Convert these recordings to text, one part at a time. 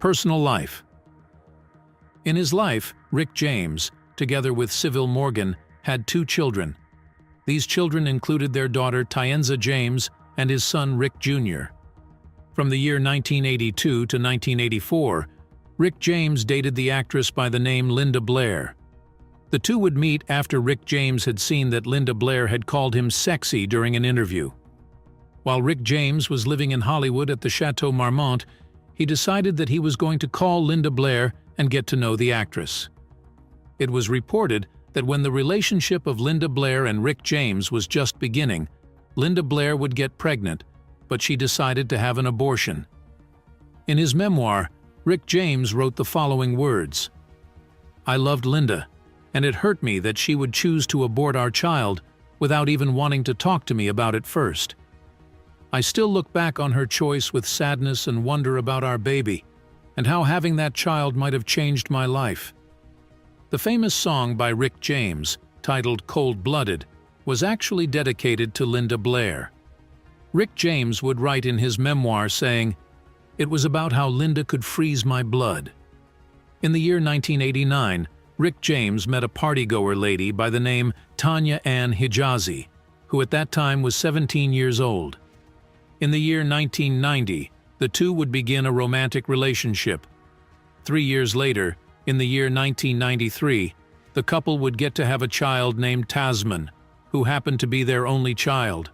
Personal life. In his life, Rick James, together with Sybil Morgan, had 2 children. These children included their daughter Tienza James and his son Rick Jr. From the year 1982 to 1984, Rick James dated the actress by the name Linda Blair. The two would meet after Rick James had seen that Linda Blair had called him sexy during an interview. While Rick James was living in Hollywood at the Chateau Marmont, he decided that he was going to call Linda Blair and get to know the actress. It was reported that when the relationship of Linda Blair and Rick James was just beginning, Linda Blair would get pregnant, but she decided to have an abortion. In his memoir, Rick James wrote the following words: "I loved Linda, and it hurt me that she would choose to abort our child without even wanting to talk to me about it first. I still look back on her choice with sadness and wonder about our baby, and how having that child might have changed my life." The famous song by Rick James, titled "Cold-Blooded," was actually dedicated to Linda Blair. Rick James would write in his memoir saying, "It was about how Linda could freeze my blood." In the year 1989, Rick James met a partygoer lady by the name Tanya Ann Hijazi, who at that time was 17 years old. In the year 1990, the two would begin a romantic relationship. 3 years later, in the year 1993, the couple would get to have a child named Tasman, who happened to be their only child.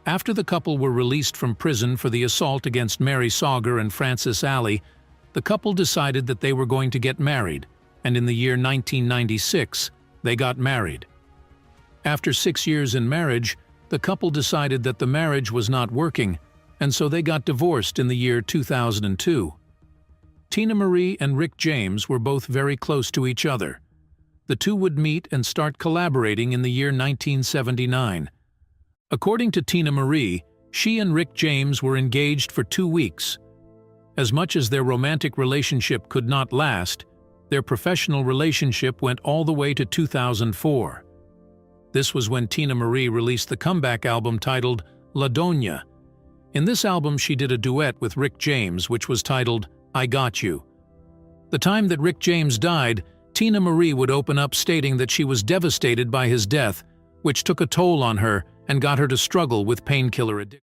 After the couple were released from prison for the assault against Mary Sauger and Francis Alley, the couple decided that they were going to get married, and in the year 1996, they got married. After 6 years in marriage, the couple decided that the marriage was not working, and so they got divorced in the year 2002. Tina Marie and Rick James were both very close to each other. The two would meet and start collaborating in the year 1979. According to Tina Marie, she and Rick James were engaged for 2 weeks. As much as their romantic relationship could not last, their professional relationship went all the way to 2004. This was when Tina Marie released the comeback album titled La Doña. In this album, she did a duet with Rick James, which was titled I Got You. The time that Rick James died, Tina Marie would open up stating that she was devastated by his death, which took a toll on her and got her to struggle with painkiller addiction.